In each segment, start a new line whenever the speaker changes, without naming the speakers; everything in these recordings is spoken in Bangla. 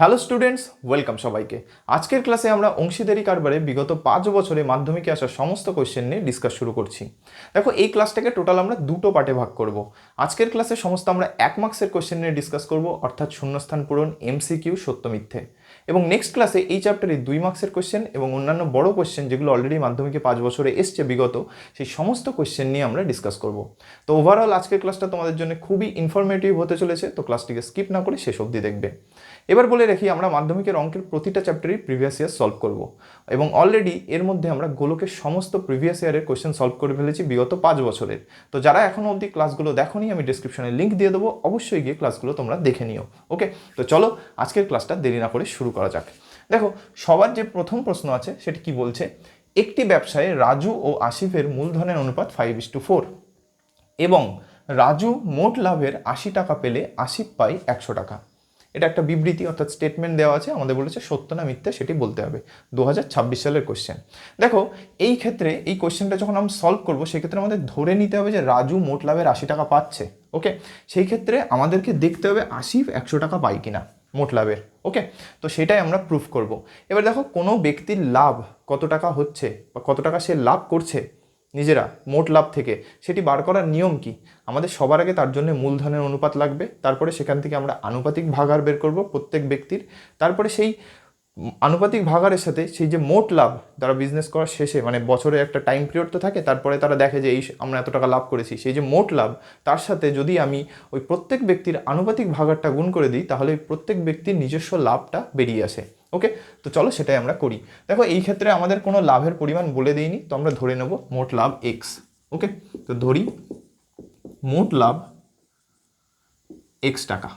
হ্যালো স্টুডেন্টস, ওয়েলকাম সবাইকে। আজকের ক্লাসে আমরা অংশীদারি কারবারে বিগত 5 বছরে মাধ্যমিকে আসা সমস্ত কোয়েশ্চেন নিয়ে ডিসকাস শুরু করছি। দেখো, এই ক্লাসটাকে টোটাল আমরা দুটো পার্টে ভাগ করব। আজকের ক্লাসে সমস্ত আমরা 1 মার্কসের কোয়েশ্চেন নিয়ে ডিসকাস করব, অর্থাৎ শূন্যস্থান পূরণ, এমসিকিউ, সত্য মিথ্যে। এবং নেক্সট ক্লাসে এই চ্যাপ্টারে 2 মার্কসের কোয়েশ্চেন এবং অন্যান্য বড় কোয়েশ্চেন যেগুলো অলরেডি মাধ্যমিকে 5 বছরে এসছে বিগত, সেই সমস্ত কোয়েশ্চেন নিয়ে আমরা ডিসকাস করব। তো ওভারঅল আজকের ক্লাসটা তোমাদের জন্য খুবই ইনফরমেটিভ হতে চলেছে, তো ক্লাসটিকে স্কিপ না করে শেষ অবধি দেখবে। এবার বলে রাখি, আমরা মাধ্যমিকের অঙ্কের প্রতিটা চ্যাপ্টারই প্রিভিয়াস ইয়ার সলভ করব এবং অলরেডি এর মধ্যে আমরা গোলকের সমস্ত প্রিভিয়াস ইয়ারের কোয়েশ্চেন সলভ করে ফেলেছি বিগত 5 বছরের। তো যারা এখনও অবধি ক্লাসগুলো দেখোনি, আমি ডিসক্রিপশনে লিঙ্ক দিয়ে দেবো, অবশ্যই গিয়ে ক্লাসগুলো তোমরা দেখে নিও। ওকে, তো চলো আজকের ক্লাসটা দেরি না করে শুরু করা যাক। দেখো, সবার যে প্রথম প্রশ্ন আছে সেটি কি বলছে, একটি ব্যবসায়ে রাজু ও আসিফের মূলধনের অনুপাত 5:4 এবং রাজু মোট লাভের 80 টাকা পেলে আসিফ পায় 100 টাকা। এটা একটা বিবৃতি অর্থাৎ স্টেটমেন্ট দেওয়া আছে, আমাদের বলেছে সত্য না মিথ্যে সেটি বলতে হবে। 2026 সালের কোশ্চেন। দেখো, এই ক্ষেত্রে এই কোশ্চেনটা যখন আমরা সলভ করবো সেক্ষেত্রে আমাদের ধরে নিতে হবে যে রাজু মোট লাভের 80 টাকা পাচ্ছে। ওকে, সেই ক্ষেত্রে আমাদেরকে দেখতে হবে আসিফ 100 টাকা পায় কিনা মোট লাভের। ওকে, তো সেটাই আমরা প্রুফ করব। এবার দেখো, কোনো ব্যক্তির লাভ কত টাকা হচ্ছে বা কত টাকা সে লাভ করছে নিজেরা মোট লাভ থেকে, সেটি বার করার নিয়ম কি? আমাদের সবার আগে তার জন্য মূলধনের অনুপাত লাগবে, তারপরে সেখান থেকে আমরা আনুপাতিক ভাগাহার বের করব প্রত্যেক ব্যক্তির, তারপরে সেই আনুপাতিক ভাগাহারের সাথে সেই যে মোট লাভ তারা বিজনেস করার শেষে, মানে বছরে একটা টাইম পিরিয়ড তো থাকে, তারপরে তারা দেখে যে এই আমরা এত টাকা লাভ করেছি, সেই যে মোট লাভ তার সাথে যদি আমি ওই প্রত্যেক ব্যক্তির আনুপাতিক ভাগাহারটা গুণ করে দিই, তাহলে প্রত্যেক ব্যক্তির নিজস্ব লাভটা বেরিয়ে আসে। ওকে, তো চলো সেটাই আমরা করি। দেখো, এই ক্ষেত্রে আমাদের কোনো লাভের পরিমাণ বলে দিইনি, তো আমরা ধরে নেব মোট লাভ এক্স। ওকে, তো ধরি মোট লাভ এক্স টাকা।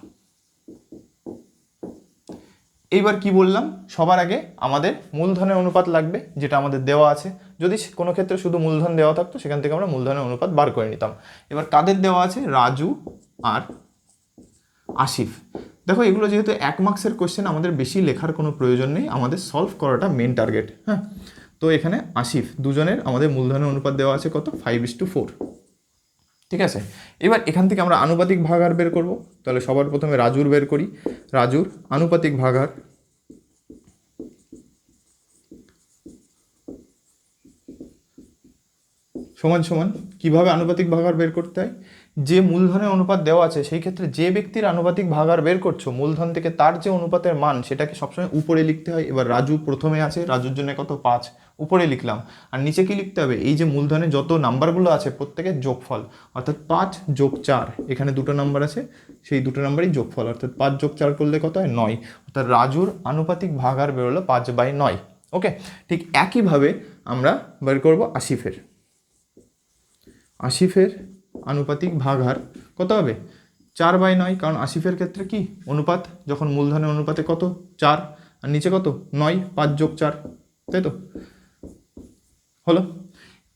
এইবার কি বললাম, সবার আগে আমাদের মূলধনের অনুপাত লাগবে, যেটা আমাদের দেওয়া আছে। যদি কোনো ক্ষেত্রে শুধু মূলধন দেওয়া থাকতো সেখান থেকে আমরা মূলধনের অনুপাত বার করে নিতাম। এবার কাদের দেওয়া আছে? রাজু আর আসিফ। দেখো, এগুলো যেহেতু 1 মার্কসের কোশ্চেন, আমাদের বেশি লেখার কোনো প্রয়োজন নেই, আমাদের সলভ করাটা মেন টার্গেট। হ্যাঁ, তো এখানে আসিফ দুজনের আমাদের মূলধনের অনুপাত দেওয়া আছে কত? 5:4। ঠিক আছে, এবার এখান থেকে আমরা আনুপাতিক ভাগাহার বের করব। তাহলে সবার প্রথমে রাজুর বের করি। রাজুর আনুপাতিক ভাগাহার সমান সমান, কীভাবে আনুপাতিক ভাগাহার বের করতে হয়? যে মূলধনের অনুপাত দেওয়া আছে সেই ক্ষেত্রে যে ব্যক্তির আনুপাতিক ভাগাহার বের করছো মূলধন থেকে, তার যে অনুপাতের মান সেটাকে সবসময় উপরে লিখতে হয়। এবার রাজু প্রথমে আছে, রাজুর জন্য কত? 5, উপরে লিখলাম। আর নিচে কি লিখতে হবে? এই যে মূলধনে যত নাম্বারগুলো আছে প্রত্যেকের যোগফল, অর্থাৎ 5 যোগ 4, এখানে দুটো নাম্বার আছে, সেই দুটো নাম্বারই যোগফল, অর্থাৎ 5 যোগ 4 করলে কত হয়? 9। অর্থাৎ রাজুর আনুপাতিক ভাগাহার বেরোলো 5/9। ওকে, ঠিক একইভাবে আমরা বের করব আসিফের। আসিফের আনুপাতিক ভাগাহার কত হবে? 4/9, কারণ আসিফের ক্ষেত্রে কি অনুপাত, যখন মূলধনের অনুপাতে কত? 4, আর নিচে কত? 9, 5 যোগ 4, তাই তো হলো।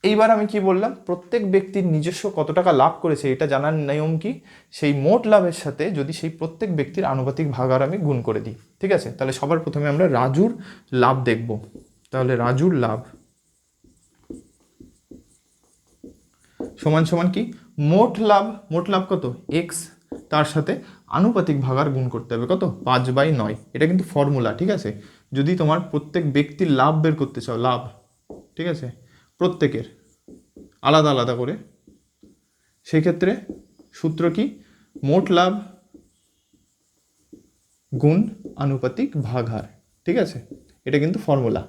এইবার আমি কি বললাম, প্রত্যেক ব্যক্তির নিজস্ব কত টাকা লাভ করেছে এটা জানার নিয়ম কি? সেই মোট লাভের সাথে যদি সেই প্রত্যেক ব্যক্তির আনুপাতিক ভাগাহার আমি গুণ করে দিই। ঠিক আছে, তাহলে সবার প্রথমে আমরা রাজুর লাভ দেখব। তাহলে রাজুর লাভ সমান সমান কি? মোট লাভ, মোট লাভ কত? এক্স, তার সাথে আনুপাতিক ভাগাহার গুণ করতে হবে কত? 5/9। এটা কিন্তু ফর্মুলা, ঠিক আছে? যদি তোমার প্রত্যেক ব্যক্তির লাভ বের করতে চাও, লাভ, ঠিক আছে, প্রত্যেকের আলাদা আলাদা করে, সেই ক্ষেত্রে সূত্র কি? মোট লাভ গুণ আনুপাতিক ভাগাহার। ঠিক আছে, এটা কিন্তু ফর্মুলা।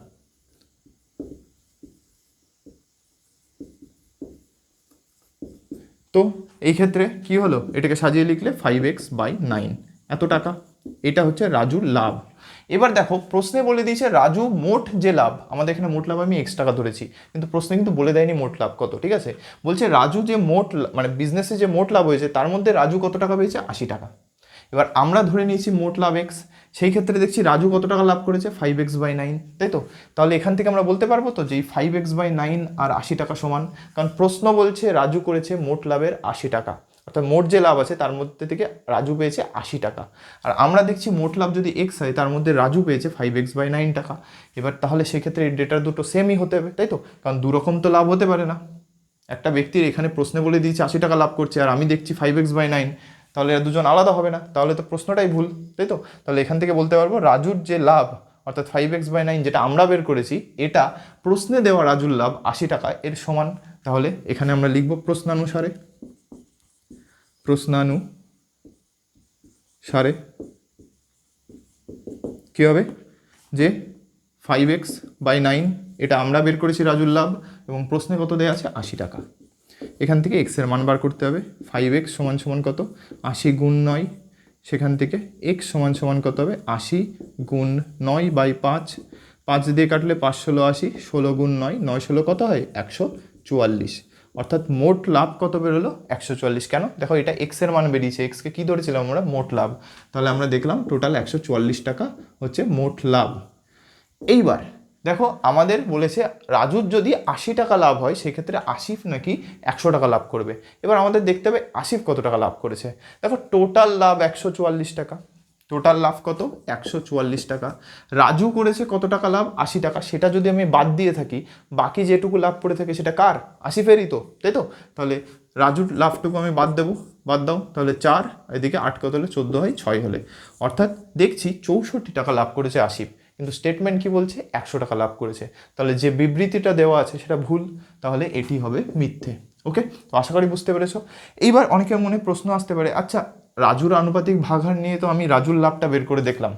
তো এই ক্ষেত্রে কি হলো, এটাকে সাজিয়ে লিখলে 5x/9, এত টাকা। এটা হচ্ছে রাজুর লাভ। এবার দেখো, প্রশ্নে বলে দিয়েছে রাজু মোট যে লাভ, আমাদের এখানে মোট লাভ আমি x টাকা ধরেছি, কিন্তু প্রশ্নে কিন্তু বলে দেয়নি মোট লাভ কত। ঠিক আছে, বলছে রাজু যে মোট মানে বিজনেসে যে মোট লাভ হয়েছে তার মধ্যে রাজু কত টাকা পেয়েছে? 80 টাকা। এবার আমরা ধরে নিয়েছি মোট লাভ এক্স, সেই ক্ষেত্রে দেখছি রাজু কত টাকা লাভ করেছে? 5x/9, তাই তো? তাহলে এখান থেকে আমরা বলতে পারবো তো যে এই 5x/9 আর 80 টাকা সমান, কারণ প্রশ্ন বলছে রাজু করেছে মোট লাভের 80 টাকা, অর্থাৎ মোট যে লাভ আছে তার মধ্যে থেকে রাজু পেয়েছে 80 টাকা। আর আমরা দেখছি মোট লাভ যদি এক্স হয় তার মধ্যে রাজু পেয়েছে 5x/9 টাকা। এবার তাহলে সেক্ষেত্রে এই ডেটা দুটো সেমই হতে হবে, তাই তো? কারণ দুরকম তো লাভ হতে পারে না। একটা ব্যক্তির এখানে প্রশ্নে বলে দিয়েছে 80 টাকা লাভ করছে, আর আমি দেখছি 5x/9, তাহলে এরা দুজন আলাদা হবে না, তাহলে তো প্রশ্নটাই ভুল, তাই তো? তাহলে এখান থেকে বলতে পারবো রাজুর যে লাভ অর্থাৎ 5x/9 যেটা আমরা বের করেছি, এটা প্রশ্নে দেওয়া রাজুর লাভ 80 টাকা এর সমান। তাহলে এখানে আমরা লিখব প্রশ্নানুসারে কী হবে যে 5x/9 এটা আমরা বের করেছি রাজুর লাভ, এবং প্রশ্নে কত দেওয়া আছে 80 টাকা। এখান থেকে এক্সের মান বার করতে হবে। 5x সমান কত 80 গুণ 9, সেখান থেকে x সমান কত হবে 80 গুণ 9/5, 5 দিয়ে কাটলে 5 ষোলো 80, 16 গুণ 9, 9 ষোলো কত হয় 144, অর্থাৎ মোট লাভ কত বেরোলো 144। কেন? দেখো এটা এক্সের মান বেরিয়েছে, এক্সকে কী ধরেছিলাম আমরা মোট লাভ, তাহলে আমরা দেখলাম টোটাল 144 টাকা হচ্ছে মোট লাভ। এইবার দেখো আমাদের বলেছে রাজুর যদি 80 টাকা লাভ হয় সেক্ষেত্রে আসিফ নাকি 100 টাকা লাভ করবে। এবার আমাদের দেখতে হবে আসিফ কত টাকা লাভ করেছে। দেখো টোটাল লাভ 144 টাকা, টোটাল লাভ কত 144 টাকা। রাজু করেছে কত টাকা লাভ 80 টাকা, সেটা যদি আমি বাদ দিয়ে থাকি বাকি যেটুকু লাভ পড়ে থাকে সেটা কার? আসিফেরই তো, তাই তো? তাহলে রাজুর লাভটুকু আমি বাদ দাও, তাহলে 4, এদিকে 8 কত হলে 14 হয় 6 হলে, অর্থাৎ দেখছি 64 টাকা লাভ করেছে আসিফ, কিন্তু স্টেটমেন্ট কি বলছে 100 টাকা লাভ করেছে। তাহলে যে বিবৃতিটা দেওয়া আছে সেটা ভুল, তাহলে এটি হবে মিথ্যে। ওকে, তো আশা করি বুঝতে পেরেছো। এইবার অনেকের মনে প্রশ্ন আসতে পারে, আচ্ছা রাজুর আনুপাতিক ভাগাহার নিয়ে তো আমি রাজুর লাভটা বের করে দেখলাম,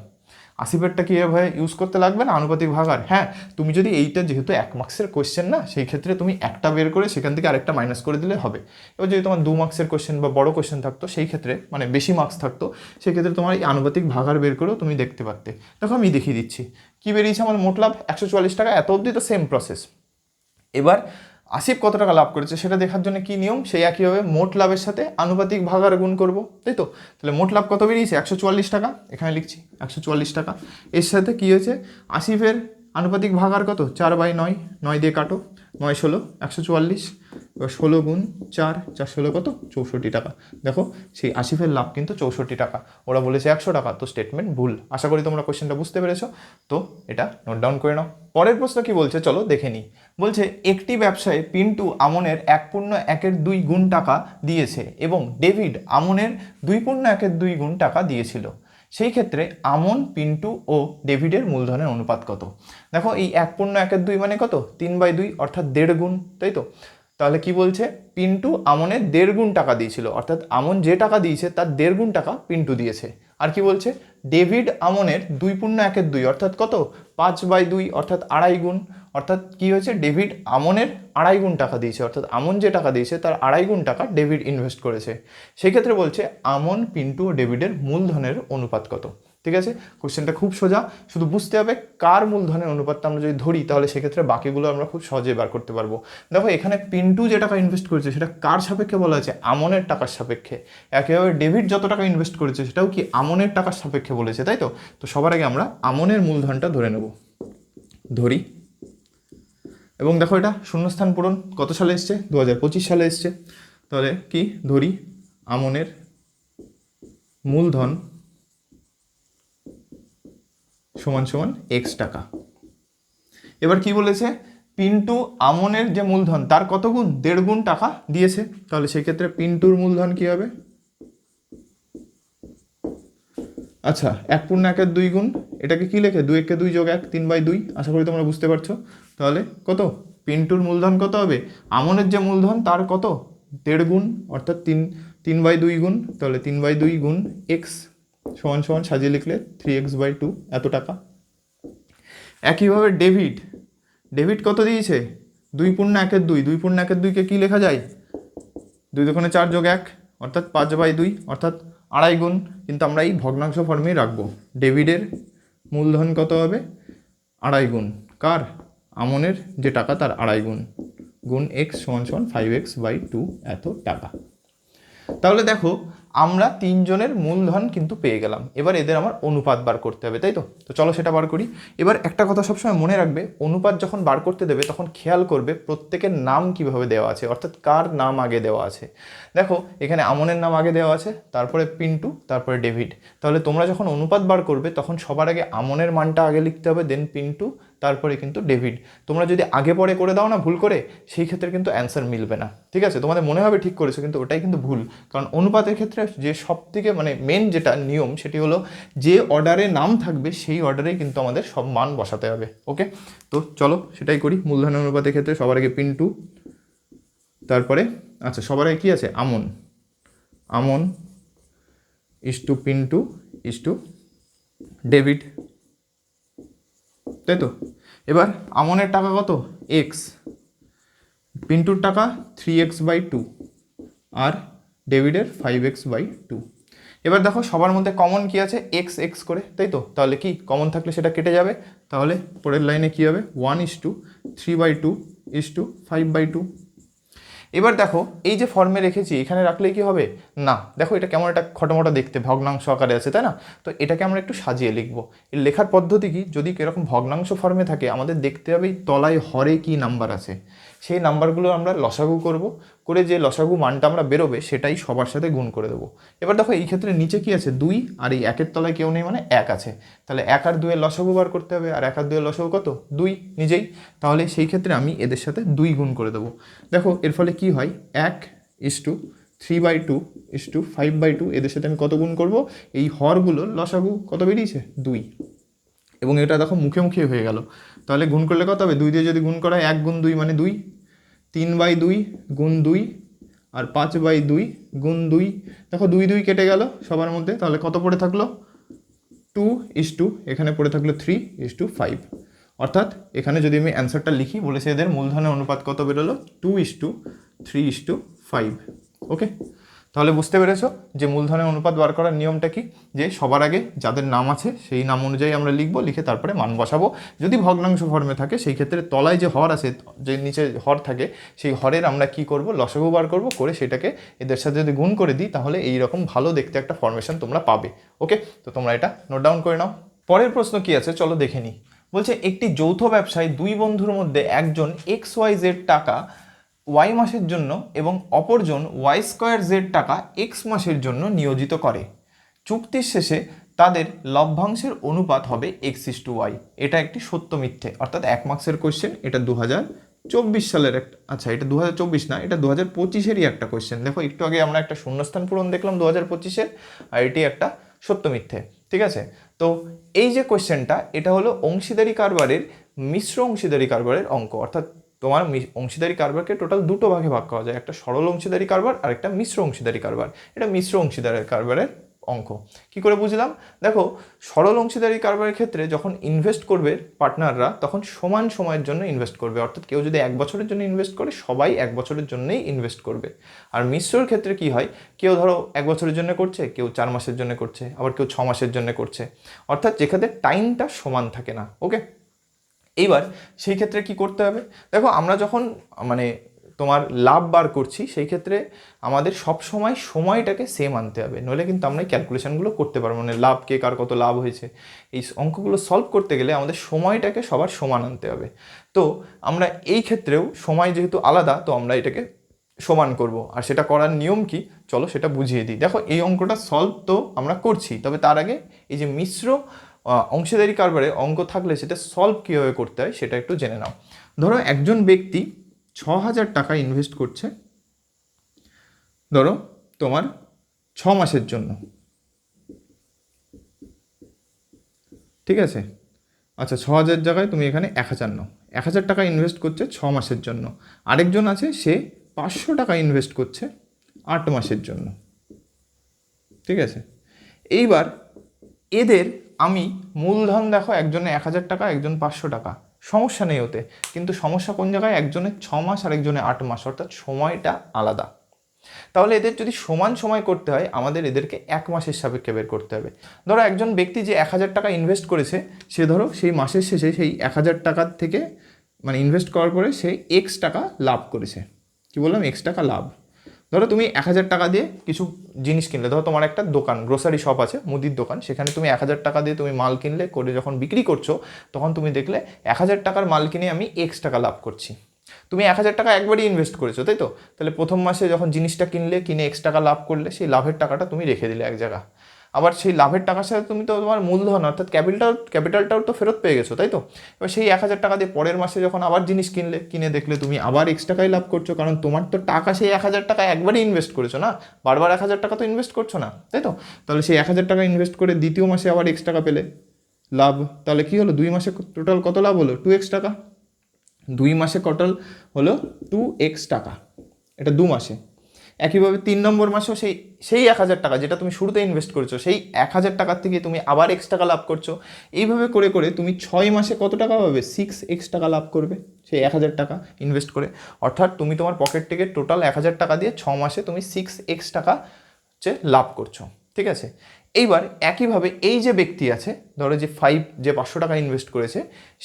আসিফেরটা কি এভাবে ইউজ করতে লাগবে না আনুপাতিক ভাগাহার? হ্যাঁ, তুমি যদি এইটা যেহেতু 1 মার্কসের কোয়েশ্চেন না, সেই ক্ষেত্রে তুমি একটা বের করে সেখান থেকে আরেকটা মাইনাস করে দিলে হবে। এবার যদি তোমার 2 মার্কসের কোয়েশ্চেন বা বড় কোয়েশ্চেন থাকতো, সেই ক্ষেত্রে মানে বেশি মার্কস থাকতো, সেই ক্ষেত্রে তোমার এই আনুপাতিক ভাগাহার বের করেও তুমি দেখতে পারতে। দেখো আমি দেখিয়ে দিচ্ছি কি বেরিয়েছে আমার মোট লাভ 144 টাকা, এত অবধি তো সেম প্রসেস। এবার আসিফ কত টাকা লাভ করেছে সেটা দেখার জন্য কি নিয়ম, সেই একইভাবে মোট লাভের সাথে আনুপাতিক ভাগাহার গুণ করব, তাই তো? তাহলে মোট লাভ কত বেরিয়েছে 144 টাকা, এখানে লিখছি 144 টাকা। এর সাথে কি হয়েছে আসিফের আনুপাতিক ভাগাহার কত 4/9, 9 দিয়ে কাটো, 9 ষোলো 144, এবার 16 গুণ 4, 4 ষোলো কত 64 টাকা। দেখো সেই আসিফের লাভ কিন্তু 64 টাকা, ওরা বলেছে 100 টাকা, তো স্টেটমেন্ট ভুল। আশা করি তোমরা কোশ্চেনটা বুঝতে পেরেছো, তো এটা নোট ডাউন করে নাও। পরের প্রশ্ন কি বলছে চলো দেখে নিই। বলছে একটি ব্যবসায় পিন্টু আমনের 1.1/2 গুণ টাকা দিয়েছে এবং ডেভিড আমনের 2.1/2 গুণ টাকা দিয়েছিল, সেই ক্ষেত্রে আমন, পিন্টু ও ডেভিডের মূলধনের অনুপাত কত? দেখো এই 1.1/2 মানে কত 3/2, অর্থাৎ 1.5 গুণ, তাই তো? তাহলে কি বলছে পিন্টু আমনের 1.5 গুণ টাকা দিয়েছিল, অর্থাৎ আমন যে টাকা দিয়েছে তার 1.5 গুণ টাকা পিন্টু দিয়েছে। আর কি বলছে ডেভিড আমনের 2.1/2 অর্থাৎ কত 5/2, অর্থাৎ 2.5 গুণ, অর্থাৎ কি হয়েছে ডেভিড আমনের 2.5 গুণ টাকা দিয়েছে, অর্থাৎ আমন যে টাকা দিয়েছে তার 2.5 গুণ টাকা ডেভিড ইনভেস্ট করেছে। সেই ক্ষেত্রে বলছে আমন, পিন্টু ও ডেভিডের মূলধনের অনুপাত কত? ঠিক আছে, কোশ্চেনটা খুব সোজা, শুধু বুঝতে হবে কার মূলধনের অনুপাতটা আমরা যদি ধরি তাহলে সেক্ষেত্রে বাকিগুলো আমরা খুব সহজে বার করতে পারবো। দেখো এখানে পিন্টু যে টাকা ইনভেস্ট করেছে সেটা কার সাপেক্ষে বলা আছে আমনের টাকার সাপেক্ষে, একেবারে ডেভিড যত টাকা ইনভেস্ট করেছে সেটাও কি আমনের টাকার সাপেক্ষে বলেছে, তাই তো? তো সবার আগে আমরা আমনের মূলধনটা ধরে নেব, ধরি। এবং দেখো এটা শূন্যস্থান পূরণ কত সালে এসছে 2025 সালে এসছে, তাহলে কি ধরি আমনের মূলধন সমান x টাকা। এবার কি বলেছে পিন্টু আমনের যে মূলধন তার কত গুণ 1.5 গুণ টাকা দিয়েছে, তাহলে সেই ক্ষেত্রে পিন্টুর মূলধন কি হবে আচ্ছা 1.1/2 গুণ, এটাকে কি লেখে 2 × 2 + 1 3/2, আশা করি তোমরা বুঝতে পারছো। তাহলে কত পিন্টুর মূলধন কত হবে আমনের যে মূলধন তার কত 1.5 গুণ, অর্থাৎ 3/2 গুণ, তাহলে 3/2 গুণ x সমান সাজিয়ে লিখলে 3x/2 এত টাকা। একইভাবে ডেভিড কত দিয়েছে 2.1/2, 2.1/2কে কি লেখা যায় 2 × 4 + 1 অর্থাৎ 5/2, অর্থাৎ 2.5 গুণ, কিন্তু আমরা এই ভগ্নাংশ ফর্মেই রাখবো। ডেভিডের মূলধন কত হবে 2.5 গুণ, কার আমনের যে টাকা তার 2.5 গুণ, গুণ x সমান 5x/2 এত টাকা। তাহলে দেখো আমরা তিনজনের মূলধন কিন্তু পেয়ে গেলাম, এবার এদের আমার অনুপাত বার করতে হবে, তাই তো? তো চলো সেটা বার করি। এবার একটা কথা সবসময় মনে রাখবে, অনুপাত যখন বার করতে দেবে তখন খেয়াল করবে প্রত্যেকের নাম কিভাবে দেওয়া আছে, অর্থাৎ কার নাম আগে দেওয়া আছে। দেখো এখানে আমনের নাম আগে দেওয়া আছে, তারপরে পিন্টু, তারপরে ডেভিড। তাহলে তোমরা যখন অনুপাত বার করবে তখন সবার আগে আমনের মানটা আগে লিখতে হবে, দেন পিন্টু, তারপরে কিন্তু ডেবিট। তোমরা যদি আগে পরে করে দাও না ভুল করে, সেই ক্ষেত্রে কিন্তু অ্যান্সার মিলবে না, ঠিক আছে? তোমাদের মনে হবে ঠিক করেছো, কিন্তু ওটাই কিন্তু ভুল। কারণ অনুপাতের ক্ষেত্রে যে সব থেকে মানে মেন যেটা নিয়ম, সেটি হলো যে অর্ডারে নাম থাকবে সেই অর্ডারেই কিন্তু আমাদের সব মান বসাতে হবে। ওকে, তো চলো সেটাই করি। মূলধনের অনুপাতের ক্ষেত্রে সবার আগে পিন্টু, তারপরে আচ্ছা সবার আগে কী আছে, আমন, আমন ইস্টু পিন্টু ইস্টু ডেবিট, তাই তো? এবার আমনের টাকা কত, এক্স, পিন্টুর টাকা 3x/2 আর ডেবিটের 5x/2। এবার দেখো সবার মধ্যে কমন কি আছে, এক্স এক্স করে, তাই তো? তাহলে কি কমন থাকলে সেটা কেটে যাবে, তাহলে পরের লাইনে কি হবে, 1:3/2:5/2। এবার দেখো এই যে ফর্মে রেখেছি এখানে রাখলে কি হবে না, দেখো এটা কেমন একটা খটোমটো দেখতে, ভগ্নাংশ আকারে আছে, তাই না? তো এটাকে আমরা একটু সাজিয়ে লিখবো। এর লেখার পদ্ধতি কি, যদি এরকম ভগ্নাংশ ফর্মে থাকে আমাদের দেখতে হবে তলায় হরে কি নাম্বার আছে, সেই নাম্বারগুলো আমরা লসাগু করব, করে যে লসাগু মানটা আমরা বেরোবে সেটাই সবার সাথে গুণ করে দেবো। এবার দেখো এই ক্ষেত্রে নিচে কি আছে, 2, আর এই 1-এর তলায় কেউ নেই মানে 1 আছে, তাহলে 1 আর 2-এর লসাগু বার করতে হবে, আর 1 আর 2-এর লসাগু কত, 2 নিজেই। তাহলে সেই ক্ষেত্রে আমি এদের সাথে 2 গুণ করে দেবো। দেখো এর ফলে কি হয়, 1:3/2:5/2, এদের সাথে আমি কত গুণ করব, এই হরগুলোর লসাগু কত বেরিয়েছে, 2। এবং এটা দেখো মুখে মুখে হয়ে গেল, তাহলে গুণ করলে কত হবে, 2 দিয়ে যদি গুণ করা হয় 1 গুণ 2 মানে 2, 3/2 গুণ 2 আর 5/2 গুণ 2। দেখো 2 2 কেটে গেল সবার মধ্যে, তাহলে কত পড়ে থাকলো, 2:, এখানে পড়ে থাকলো 3:5। অর্থাৎ এখানে যদি আমি অ্যান্সারটা লিখি, বলেছে এদের মূলধনের অনুপাত কত বেরোলো, 2:3:5। ওকে, তাহলে বুঝতে পেরেছো যে মূলধনের অনুপাত বার করার নিয়মটা কি, যে সবার আগে যাদের নাম আছে সেই নাম অনুযায়ী আমরা লিখবো, লিখে তারপরে মান বসাবো। যদি ভগ্নাংশ ফর্মে থাকে সেই ক্ষেত্রে তলায় যে হর আছে, যে নিচে হর থাকে, সেই হরের আমরা কি করব, লসাগু বার করব, করে সেটাকে এদের সাথে যদি গুণ করে দিই তাহলে এই রকম ভালো দেখতে একটা ফর্মেশন তোমরা পাবে। ওকে, তো তোমরা এটা নোট ডাউন করে নাও। পরের প্রশ্ন কি আছে চলো দেখে নিই। বলছে একটি যৌথ ব্যবসায় দুই বন্ধুর মধ্যে একজন XYZ টাকা ওয়াই মাসের জন্য এবং অপরজন Y2Z টাকা X মাসের জন্য নিয়োজিত করে। চুক্তির শেষে তাদের লভ্যাংশের অনুপাত হবে X:Y। এটা একটি সত্য মিথ্যে, অর্থাৎ 1 মার্কসের কোয়েশ্চেন। এটা 2024 সালের একটা, আচ্ছা এটা 2024 না, এটা 2025-এরই একটা কোয়েশ্চেন। দেখো একটু আগে আমরা একটা শূন্যস্থান পূরণ দেখলাম 2025-এর, আর এটি একটা সত্য মিথ্যে, ঠিক আছে? তো এই যে কোয়েশ্চেনটা, এটা হলো অংশীদারি কারবারের মিশ্র অংশীদারি কারবারের অঙ্ক। অর্থাৎ তোমার অংশীদারি কারবারকে টোটাল দুটো ভাগে ভাগ করা যায়, একটা সরল অংশীদারি কারবার আর একটা মিশ্র অংশীদারি কারবার। এটা মিশ্র অংশীদারি কারবারের অঙ্ক। কি করে বুঝলাম, দেখো সরল অংশীদারি কারবারের ক্ষেত্রে যখন ইনভেস্ট করবে পার্টনাররা, তখন সমান সময়ের জন্য ইনভেস্ট করবে। অর্থাৎ কেউ যদি 1 বছরের জন্য ইনভেস্ট করে, সবাই 1 বছরের জন্যই ইনভেস্ট করবে। আর মিশ্রর ক্ষেত্রে কি হয়, কেউ ধরো 1 বছরের জন্য করছে, কেউ 4 মাসের জন্য করছে, আবার কেউ 6 মাসের জন্য করছে। অর্থাৎ যেখানে টাইমটা সমান থাকে না। ওকে, এইবার সেই ক্ষেত্রে কি করতে হবে, দেখো আমরা যখন মানে তোমার লাভ বার করছি, সেই ক্ষেত্রে আমাদের সব সময় সময়টাকে সেম আনতে হবে, নইলে কিন্তু আমরা এই ক্যালকুলেশনগুলো করতে পারবো মানে লাভ কে কার কত লাভ হয়েছে, এই অঙ্কগুলো সলভ করতে গেলে আমাদের সময়টাকে সবার সমান আনতে হবে। তো আমরা এই ক্ষেত্রেও সময় যেহেতু আলাদা, তো আমরা এটাকে সমান করব। আর সেটা করার নিয়ম কি চলো সেটা বুঝিয়ে দিই। দেখো এই অঙ্কটা সলভ তো আমরা করছি, তবে তার আগে এই যে মিশ্র অংশীদারি কারবারে অঙ্ক থাকলে সেটা সলভ কীভাবে করতে হয় সেটা একটু জেনে নাও। ধরো একজন ব্যক্তি 6,000 টাকা ইনভেস্ট করছে, ধরো তোমার 6 মাসের জন্য, ঠিক আছে? আচ্ছা 6,000 জায়গায় তুমি এখানে 1,000 নাও, 1,000 টাকা ইনভেস্ট করছে 6 মাসের জন্য। আরেকজন আছে সে 500 টাকা ইনভেস্ট করছে 8 মাসের জন্য, ঠিক আছে? এইবার এদের আমি মূলধন দেখো, একজনে 1,000 টাকা, একজন 500 টাকা, সমস্যা নেই ওতে, কিন্তু সমস্যা কোন জায়গায়, একজনের 6 মাস আর একজনের 8 মাস, অর্থাৎ সময়টা আলাদা। তাহলে এদের যদি সমান সময় করতে হয়, আমাদের এদেরকে 1 মাসের সাপেক্ষে বের করতে হবে। ধরো একজন ব্যক্তি যে 1,000 টাকা ইনভেস্ট করেছে, সে ধরো সেই মাসের শেষে সেই 1,000 টাকার থেকে মানে ইনভেস্ট করার পরে সে X টাকা লাভ করেছে। কি বললাম, X টাকা লাভ। ধরো তুমি 1,000 টাকা দিয়ে কিছু জিনিস কিনলে, ধরো তোমার একটা দোকান, গ্রোসারি শপ আছে, মুদির দোকান, সেখানে তুমি 1,000 টাকা দিয়ে তুমি মাল কিনলে, করে যখন বিক্রি করছো তখন তুমি দেখলে 1,000 টাকার মাল কিনে আমি X টাকা লাভ করছি। তুমি 1,000 টাকা একবারই ইনভেস্ট করেছো, তাই তো? তাহলে প্রথম মাসে যখন জিনিসটা কিনলে, কিনে X টাকা লাভ করলে, সেই লাভের টাকাটা তুমি রেখে দিলে এক জায়গা। আবার সেই লাভের টাকার সাথে তুমি তো তোমার মূলধন অর্থাৎ ক্যাপিটালটাও তো ফেরত পেয়ে গেছো, তাই তো? এবার সেই 1,000 টাকা দিয়ে পরের মাসে যখন আবার জিনিস কিনে দেখলে তুমি আবার এক্স টাকাই লাভ করছো, কারণ তোমার তো টাকা সেই 1,000 টাকা একবারই ইনভেস্ট করেছো না, বারবার 1,000 টাকা তো ইনভেস্ট করছো না, তাই তো? তাহলে সেই 1,000 টাকা ইনভেস্ট করে দ্বিতীয় মাসে আবার এক্স টাকা পেলে লাভ। তাহলে কি হলো, 2 মাসে টোটাল কত লাভ হলো? 2x টাকা। 2 মাসে টোটাল হলো 2x টাকা, এটা 2 মাসে। একইভাবে 3 নম্বর মাসেও সেই 1,000 টাকা যেটা তুমি শুরুতে ইনভেস্ট করেছো, সেই 1,000 টাকার থেকে তুমি আবার এক্স টাকা লাভ করছো। এইভাবে করে করে তুমি 6 মাসে কত টাকা পাবে? 6x টাকা লাভ করবে সেই 1,000 টাকা ইনভেস্ট করে। অর্থাৎ তুমি তোমার পকেট থেকে টোটাল 1,000 টাকা দিয়ে 6 মাসে তুমি 6x টাকা হচ্ছে লাভ করছো, ঠিক আছে? এইবার একইভাবে এই যে ব্যক্তি আছে, ধরো যে 500 টাকা ইনভেস্ট করেছে,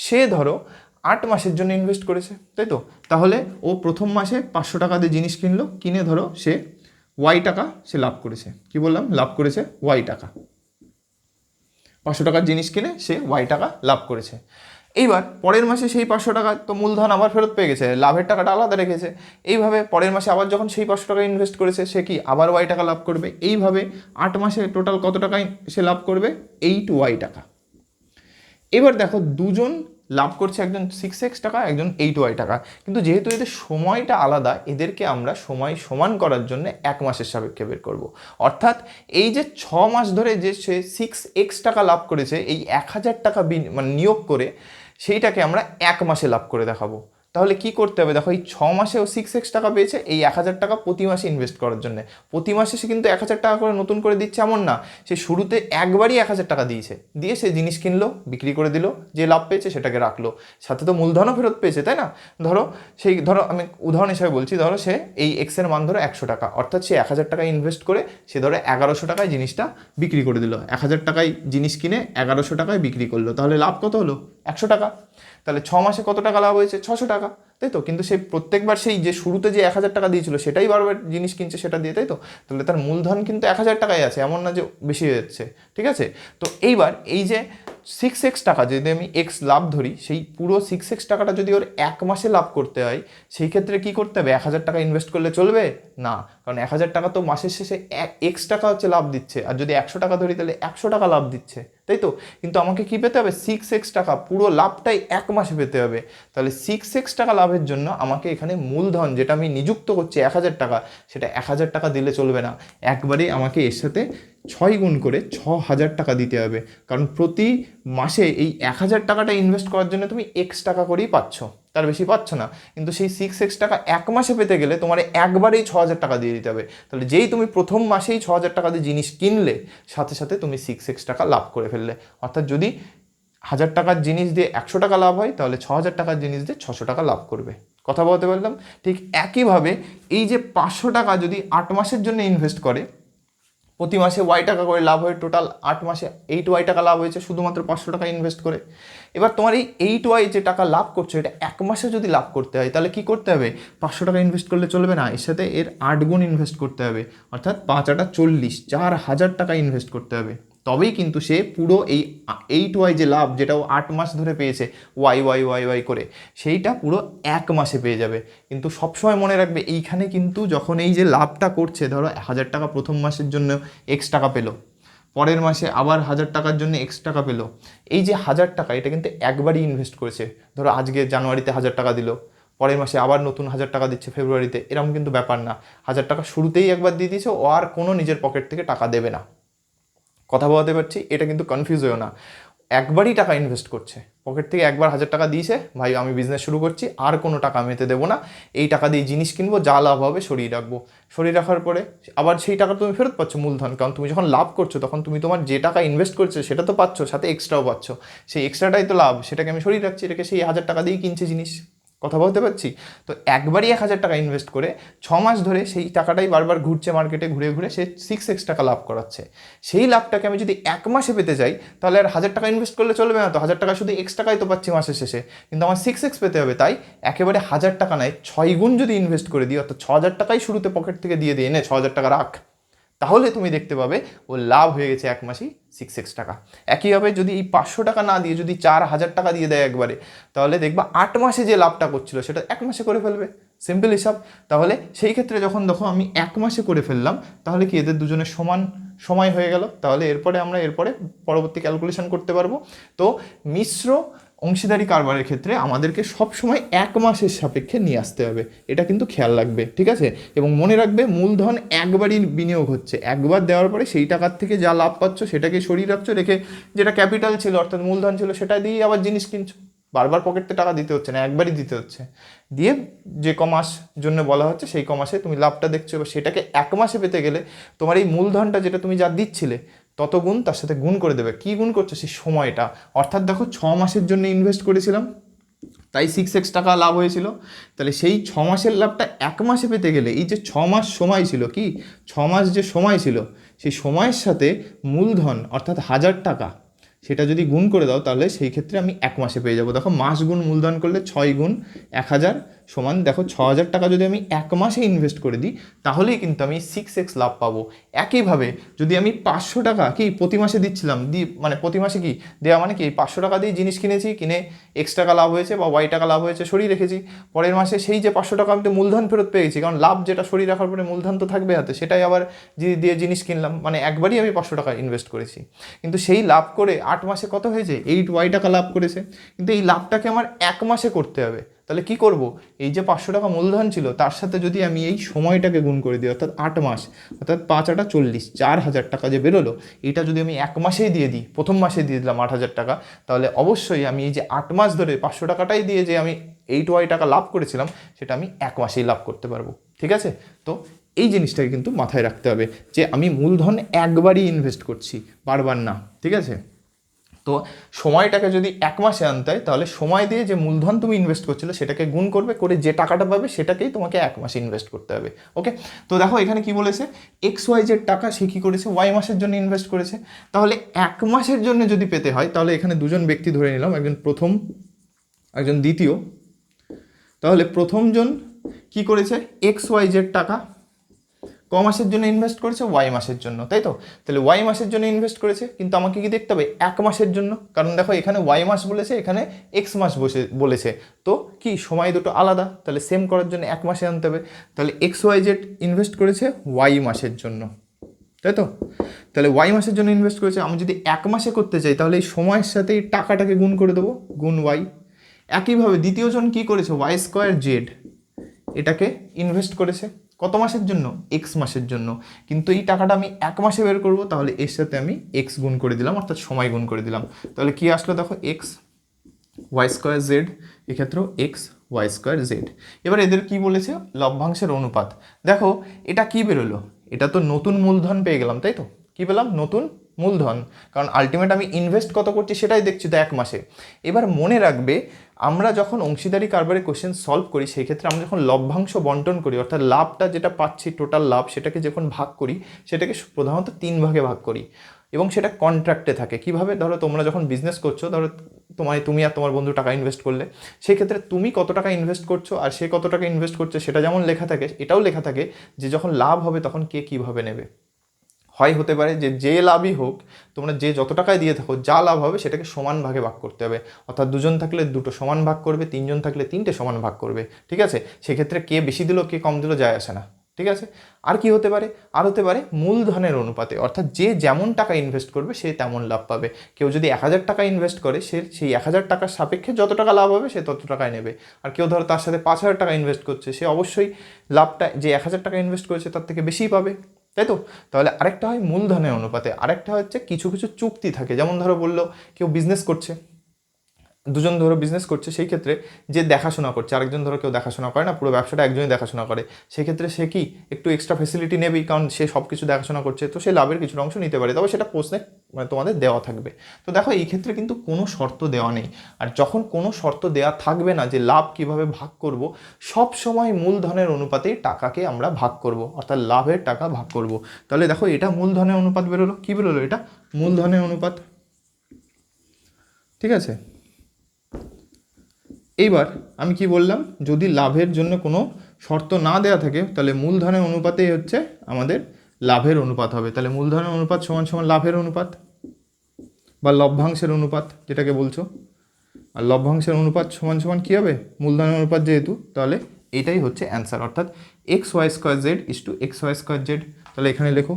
সে ধরো 8 মাসের জন্য ইনভেস্ট করেছে, তাই তো? তাহলে ও প্রথম মাসে 500 টাকা দিয়ে জিনিস কিনলো, কিনে ধরো সে টাকা সে লাভ করেছে। কি বললাম? লাভ করেছে টাকা। 500 টাকার জিনিস কিনে সে টাকা লাভ করেছে। এইবার পরের মাসে সেই 500 টাকা তো মূলধন আবার ফেরত পেয়ে গেছে, লাভের টাকাটা আলাদা রেখেছে। এইভাবে পরের মাসে আবার যখন সেই 500 টাকা ইনভেস্ট করেছে, সে কি আবার টাকা লাভ করবে। এইভাবে 8 মাসে টোটাল কত টাকা সে লাভ করবে? 8 টাকা। এবার দেখো, দুজন লাভ করছে, একজন 6x টাকা, একজন 8y টাকা, কিন্তু যেহেতু এদের সময়টা আলাদা, এদেরকে আমরা সময় সমান করার জন্য 1 মাসের সাপেক্ষে বের করব। অর্থাৎ এই যে 6 মাস ধরে যে সে 6x টাকা লাভ করেছে, এই 1,000 টাকা মানে নিয়োগ করে, সেইটাকে আমরা 1 মাসে লাভ করে দেখাবো। তাহলে কি করতে হবে? দেখো, এই 6 মাসেও 6x টাকা পেয়েছে, এই 1,000 টাকা প্রতি মাসে ইনভেস্ট করার জন্য। প্রতি মাসে সে কিন্তু 1,000 টাকা করে নতুন করে দিচ্ছে এমন না, সে শুরুতে একবারই 1,000 টাকা দিয়েছে, দিয়ে সে জিনিস কিনলো, বিক্রি করে দিল, যে লাভ পেয়েছে সেটাকে রাখলো, সাথে তো মূলধনও ফেরত পেয়েছে, তাই না? ধরো আমি উদাহরণ হিসাবে বলছি, ধরো সে এই এক্সের মান ধরো 100 টাকা, অর্থাৎ সে 1,000 টাকা ইনভেস্ট করে সে ধরো 1,100 টাকায় জিনিসটা বিক্রি করে দিল। 1,000 টাকায় জিনিস কিনে 1,100 টাকায় বিক্রি করলো, তাহলে লাভ কত হলো? 100 টাকা। তাহলে 6 মাসে কত টাকা লাভ হয়েছে? 600 টাকা, তাই তো? কিন্তু সে প্রত্যেকবার সেই যে শুরুতে যে 1,000 টাকা দিয়েছিল সেটাই বারবার জিনিস কিনছে সেটা দিয়ে, তাই তো? তাহলে তার মূলধন কিন্তু 1,000 টাকাই আছে, এমন না যে বেশি হয়ে যাচ্ছে, ঠিক আছে? তো এইবার এই যে 6x টাকা যদি আমি এক্স লাভ ধরি, সেই পুরো 6x টাকাটা যদি ওর 1 মাসে লাভ করতে হয়, সেই ক্ষেত্রে কি করতে হবে? 1,000 টাকা ইনভেস্ট করলে চলবে না, কারণ 1,000 টাকা তো মাসের শেষে x টাকা হচ্ছে লাভ দিচ্ছে, আর যদি 100 টাকা ধরি তাহলে 100 টাকা লাভ দিচ্ছে, তাই তো? কিন্তু আমাকে কি পেতে হবে? 6x টাকা, পুরো লাভটাই 1 মাসে পেতে হবে। তাহলে 6x টাকা লাভের জন্য আমাকে এখানে মূলধন যেটা আমি নিযুক্ত করছি 1,000 টাকা, সেটা 1,000 টাকা দিলে চলবে না, একবারেই আমাকে এর সাথে 6 গুণ করে 6,000 টাকা দিতে হবে। কারণ প্রতি মাসে এই 1,000 টাকাটা ইনভেস্ট করার জন্য তুমি x টাকা করেই পাচ্ছ, তার বেশি পাচ্ছ না। কিন্তু সেই 6x টাকা 1 মাসে পেতে গেলে তোমার একবারেই 6,000 টাকা দিয়ে দিতে হবে। তাহলে যেই তুমি প্রথম মাসেই 6,000 টাকা দিয়ে জিনিস কিনলে, সাথে সাথে তুমি 6x টাকা লাভ করে ফেললে। অর্থাৎ যদি 1,000 টাকার জিনিস দিয়ে 100 টাকা লাভ হয়, তাহলে 6,000 টাকার জিনিস দিয়ে 600 টাকা লাভ করবে। কথা বলতে পারলাম? ঠিক একইভাবে এই যে 500 টাকা যদি 8 মাসের জন্য ইনভেস্ট করে, প্রতি মাসে টাকা করে লাভ হয়, টোটাল 8 মাসে 8y টাকা লাভ হয়েছে শুধুমাত্র 500 টাকা ইনভেস্ট করে। এবার তোমার এই 8y যে টাকা লাভ করছো, এটা 1 মাসে যদি লাভ করতে হয়, তাহলে কি করতে হবে? 500 টাকা ইনভেস্ট করলে চলবে না, এর সাথে এর 8 গুণ ইনভেস্ট করতে হবে, অর্থাৎ 5 8 40, 4,000 টাকা ইনভেস্ট করতে হবে। তবেই কিন্তু সে পুরো এই 8y যে লাভ, যেটা ও 8 মাস ধরে পেয়েছে ওয়াই করে, সেইটা পুরো 1 মাসে পেয়ে যাবে। কিন্তু সবসময় মনে রাখবে, এইখানে কিন্তু যখন এই যে লাভটা করছে, ধরো 1,000 টাকা প্রথম মাসের জন্য এক্স টাকা পেলো, পরের মাসে আবার 1,000 টাকার জন্য এক্স টাকা পেলো, এই যে 1,000 টাকা, এটা কিন্তু একবারই ইনভেস্ট করেছে। ধরো আজকে জানুয়ারিতে 1,000 টাকা দিল, পরের মাসে আবার নতুন 1,000 টাকা দিচ্ছে ফেব্রুয়ারিতে, এরকম কিন্তু ব্যাপার না। 1,000 টাকা শুরুতেই একবার দিয়ে দিয়েছে, ও আর কোনো নিজের পকেট থেকে টাকা দেবে না। কথা বলতে পারছি? এটা কিন্তু কনফিউজ হয়েও না, একবারই টাকা ইনভেস্ট করছে, পকেট থেকে একবার 1,000 টাকা দিয়েছে, ভাই আমি বিজনেস শুরু করছি, আর কোনো টাকা আমি এতে দেবো না, এই টাকা দিয়ে জিনিস কিনবো, যা লাভ হবে সরিয়ে রাখবো। সরিয়ে রাখার পরে আবার সেই টাকা তুমি ফেরত পাচ্ছ মূলধন, কারণ তুমি যখন লাভ করছো তখন তুমি তোমার যে টাকা ইনভেস্ট করছো সেটা তো পাচ্ছ, সাথে এক্সট্রাও পাচ্ছ, সেই এক্সট্রাটাই তো লাভ, সেটাকে আমি সরিয়ে রাখছি, এটাকে সেই 1,000 টাকা দিয়েই কিনছে জিনিস। কথা বলতে পারছি? তো একবারই 1,000 টাকা ইনভেস্ট করে 6 মাস ধরে সেই টাকাটাই বারবার ঘুরছে মার্কেটে, ঘুরে ঘুরে সে 6x টাকা লাভ করাচ্ছে। সেই লাভটাকে আমি যদি 1 মাসে পেতে চাই, তাহলে আর 1,000 টাকা ইনভেস্ট করলে চলবে না, তো 1,000 টাকা শুধু এক্স টাকাই তো পাচ্ছি মাসের শেষে, কিন্তু আমার 6x পেতে হবে। তাই একেবারে 1,000 টাকা নয়, 6 গুণ যদি ইনভেস্ট করে দিই, অর্থাৎ 6,000 টাকাই শুরুতে পকেট থেকে দিয়ে দিই, এনে 6,000 টাকা রাখ, তাহলে তুমি দেখতে পাবে ও লাভ হয়ে গেছে এক মাসেই 6x টাকা। একইভাবে যদি এই 500 টাকা না দিয়ে যদি 4000 টাকা দিয়ে দেয় একবারে, তাহলে দেখবা 8 মাসে যে লাভটা করছিল সেটা 1 মাসে করে ফেলবে। সিম্পল হিসাব। তাহলে সেই ক্ষেত্রে যখন দেখো আমি 1 মাসে করে ফেললাম, তাহলে কি এদের দুজনের সমান সময় হয়ে গেল। তাহলে এরপরে পরবর্তী ক্যালকুলেশন করতে পারবো। তো মিশ্র অংশীদারি কারবারের ক্ষেত্রে আমাদেরকে সবসময় 1 মাসের সাপেক্ষে নিয়ে আসতে হবে, এটা কিন্তু খেয়াল রাখবে, ঠিক আছে। এবং মনে রাখবে মূলধন একবারই বিনিয়োগ হচ্ছে, একবার দেওয়ার পরে সেই টাকার থেকে যা লাভ পাচ্ছ সেটাকে সরিয়ে রাখছো, রেখে যেটা ক্যাপিটাল ছিল অর্থাৎ মূলধন ছিল সেটা দিয়ে আবার জিনিস কিনছো। বারবার পকেটে টাকা দিতে হচ্ছে না, একবারই দিতে হচ্ছে। দিয়ে যে কমাস জন্য বলা হচ্ছে সেই কমাসে তুমি লাভটা দেখছো, এবার সেটাকে 1 মাসে পেতে গেলে তোমার এই মূলধনটা যেটা তুমি যা দিচ্ছিলে তত গুণ তার সাথে গুণ করে দেবে। কি গুণ করছো? সেই সময়টা। অর্থাৎ দেখো 6 মাসের জন্য ইনভেস্ট করেছিলাম, তাই 6x টাকা লাভ হয়েছিল। তাহলে সেই 6 মাসের লাভটা 1 মাসে পেতে গেলে এই যে 6 মাস সময় ছিল, কি 6 মাস যে সময় ছিল, সেই সময়ের সাথে মূলধন অর্থাৎ 1000 টাকা সেটা যদি গুণ করে দাও, তাহলে সেই ক্ষেত্রে আমি 1 মাসে পেয়ে যাবো। দেখো মাস গুণ মূলধন করলে 6 গুণ 1000 সমান দেখো 6000 টাকা যদি আমি 1 মাসে ইনভেস্ট করে দিই, তাহলেই কিন্তু আমি 6x লাভ পাবো। একইভাবে যদি আমি 500 টাকা কি প্রতি মাসে দিচ্ছিলাম, মানে প্রতি মাসে কি দেওয়া মানে কি 500 টাকা দিয়ে জিনিস কিনেছি, কিনে X টাকা লাভ হয়েছে বা Y টাকা লাভ হয়েছে সরিয়ে রেখেছি, পরের মাসে সেই যে 500 টাকা আমি তো মূলধন ফেরত পেয়েছি, কারণ লাভ যেটা সরিয়ে রাখার পরে মূলধন তো থাকবে হাতে, সেটাই আবার দিয়ে জিনিস কিনলাম, মানে একবারই আমি 500 টাকা ইনভেস্ট করেছি। কিন্তু সেই লাভ করে 8 মাসে কত হয়েছে? 8Y টাকা লাভ করেছে। কিন্তু এই লাভটাকে আমার 1 মাসে করতে হবে। তাহলে কি করব? এই যে 500 টাকা মূলধন ছিল তার সাথে যদি আমি এই সময়টাকে গুণ করে দিই, অর্থাৎ 8 মাস, অর্থাৎ 5 8 40, 4000 টাকা যে বেরোলো, এটা যদি আমি 1 মাসেই দিয়ে দিই, প্রথম মাসে দিয়ে দিলাম 8000 টাকা, তাহলে অবশ্যই আমি এই যে 8 মাস ধরে 500 টাকাটাই দিয়ে যে আমি 8Y টাকা লাভ করেছিলাম, সেটা আমি 1 মাসেই লাভ করতে পারবো। ঠিক আছে? তো এই জিনিসটাকে কিন্তু মাথায় রাখতে হবে যে আমি মূলধন একবারই ইনভেস্ট করছি, বারবার না। ঠিক আছে? তো সময়টাকে যদি 1 মাসে আনতে হয়, তাহলে সময় দিয়ে যে মূলধন তুমি ইনভেস্ট করছিলে সেটাকে গুণ করবে, করে যে টাকাটা পাবে সেটাকেই তোমাকে 1 মাসে ইনভেস্ট করতে হবে। ওকে? তো দেখো এখানে কি বলেছে, XY যে টাকা সে কী করেছে, Y মাসের জন্য ইনভেস্ট করেছে। তাহলে 1 মাসের জন্য যদি পেতে হয়, তাহলে এখানে দুজন ব্যক্তি ধরে নিলাম, একজন প্রথম, একজন দ্বিতীয়। তাহলে প্রথমজন কি করেছে, XYZ টাকা ক মাসের জন্য ইনভেস্ট করেছে, Y মাসের জন্য, তাই তো? তাহলে Y মাসের জন্য ইনভেস্ট করেছে, কিন্তু আমাকে কি দেখতে হবে, 1 মাসের জন্য, কারণ দেখো এখানে Y মাস বলেছে, এখানে X মাস বলেছে, তো কি সময় দুটো আলাদা, তাহলে সেম করার জন্য 1 মাসে আনতে হবে। তাহলে XYZ ইনভেস্ট করেছে Y মাসের জন্য, তাই তো? তাহলে Y মাসের জন্য ইনভেস্ট করেছে, আমি যদি 1 মাসে করতে চাই তাহলে এই সময়ের সাথে এই টাকাটাকে গুণ করে দেবো, গুণ Y। একইভাবে দ্বিতীয়জন কি করেছে, Y2Z এটাকে ইনভেস্ট করেছে কত মাসের জন্য, X মাসের জন্য, কিন্তু এই টাকাটা আমি 1 মাসে বের করব, তাহলে এর সাথে আমি X গুণ করে দিলাম, অর্থাৎ সময় গুণ করে দিলাম। তাহলে কি আসলো দেখো, XY2Z, এক্ষেত্রেও XY2Z। এবার এদের কি বলেছে, লভ্যাংশের অনুপাত। দেখো এটা কি বেরোলো, এটা তো নতুন মূলধন পেয়ে গেলাম, তাই তো? কি পেলাম, নতুন মূলধন, কারণ আলটিমেট আমি ইনভেস্ট কত করছি সেটাই দেখছি তো 1 মাসে। এবার মনে রাখবে, আমরা যখন অংশীদারি কারবারে কোশ্চেন সলভ করি, সেই ক্ষেত্রে আমরা যখন লভ্যাংশ বন্টন করি, অর্থাৎ লাভটা যেটা পাচ্ছি টোটাল লাভ, সেটাকে যখন ভাগ করি, সেটাকে প্রধানত 3 ভাগে ভাগ করি, এবং সেটা কন্ট্রাক্টে থাকে। কিভাবে, ধরো তোমরা যখন বিজনেস করছো, ধরো তুমি আর তোমার বন্ধু টাকা ইনভেস্ট করলে, সেই ক্ষেত্রে তুমি কত টাকা ইনভেস্ট করছো আর সে কত টাকা ইনভেস্ট করছে সেটা যেমন লেখা থাকে, এটাও লেখা থাকে যে যখন লাভ হবে তখন কে কীভাবে নেবে। হয় হতে পারে যে লাভই হোক, তোমরা যে যত টাকায় দিয়ে থাকো, যা লাভ হবে সেটাকে সমান ভাগে ভাগ করতে হবে, অর্থাৎ 2জন থাকলে 2টো সমান ভাগ করবে, 3জন থাকলে 3টে সমান ভাগ করবে। ঠিক আছে? সেক্ষেত্রে কে বেশি দিল কে কম দিল যায় আসে না। ঠিক আছে? আর কি হতে পারে, আর হতে পারে মূলধনের অনুপাতে, অর্থাৎ যে যেমন টাকা ইনভেস্ট করবে সে তেমন লাভ পাবে। কেউ যদি 1000 টাকা ইনভেস্ট করে, সে সেই 1000 টাকার সাপেক্ষে যত টাকা লাভ হবে সে তত টাকায় নেবে। আর কেউ ধরো তার সাথে 5000 টাকা ইনভেস্ট করছে, সে অবশ্যই লাভটা যে 1000 টাকা ইনভেস্ট করেছে তার থেকে বেশিই পাবে, তাই তো? তাহলে আরেকটা হয় মূলধনের অনুপাতে, আরেকটা হচ্ছে কিছু কিছু চুক্তি থাকে, যেমন ধরো বললো কেউ বিজনেস করছে, 2জন ধরো বিজনেস করছে, সেই ক্ষেত্রে যে দেখাশোনা করছে, আরেকজন ধরো কেউ দেখাশোনা করে না, পুরো ব্যবসাটা একজনই দেখাশোনা করে, সেক্ষেত্রে সে কি একটু এক্সট্রা ফেসিলিটি নেবেই, কারণ সে সব কিছু দেখাশোনা করছে, তো সে লাভের কিছুটা অংশ নিতে পারে, তবে সেটা প্রশ্নে মানে তোমাদের দেওয়া থাকবে। তো দেখো এই ক্ষেত্রে কিন্তু কোনো শর্ত দেওয়া নেই, আর যখন কোনো শর্ত দেওয়া থাকবে না যে লাভ কিভাবে ভাগ করব, সব সময় মূলধনের অনুপাতেই টাকাকে আমরা ভাগ করব, অর্থাৎ লাভের টাকা ভাগ করব। তাহলে দেখো এটা মূলধনের অনুপাত বেরোলো, কি বেরোলো, এটা মূলধনের অনুপাত। ঠিক আছে? এইবার আমি কি বললাম, যদি লাভের জন্য কোনো শর্ত না দেওয়া থাকে, তাহলে মূলধনের অনুপাতেই হচ্ছে আমাদের লাভের অনুপাত হবে। তাহলে মূলধনের অনুপাত সমান সমান লাভের অনুপাত বা লভ্যাংশের অনুপাত যেটাকে বলছো, আর লভ্যাংশের অনুপাত সমান সমান কী হবে, মূলধনের অনুপাত যেহেতু, তাহলে এটাই হচ্ছে অ্যান্সার, অর্থাৎ x y square z is to x y square z. তাহলে এখানে লেখো